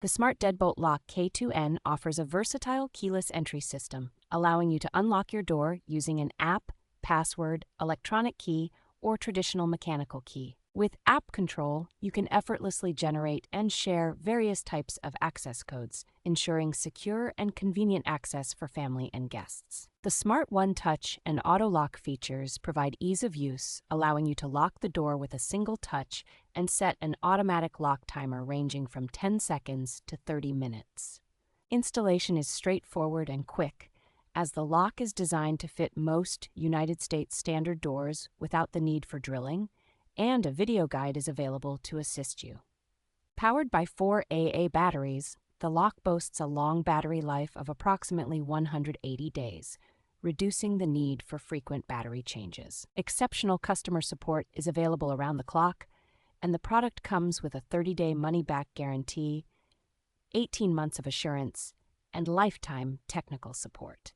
The Smart Deadbolt Lock K2N offers a versatile keyless entry system, allowing you to unlock your door using an app, password, electronic key, or traditional mechanical key. With app control, you can effortlessly generate and share various types of access codes, ensuring secure and convenient access for family and guests. The Smart One Touch and Auto Lock features provide ease of use, allowing you to lock the door with a single touch and set an automatic lock timer ranging from 10 seconds to 30 minutes. Installation is straightforward and quick, as the lock is designed to fit most United States standard doors without the need for drilling, and a video guide is available to assist you. Powered by 4 AA batteries, the lock boasts a long battery life of approximately 180 days, reducing the need for frequent battery changes. Exceptional customer support is available around the clock, and the product comes with a 30-day money-back guarantee, 18 months of assurance, and lifetime technical support.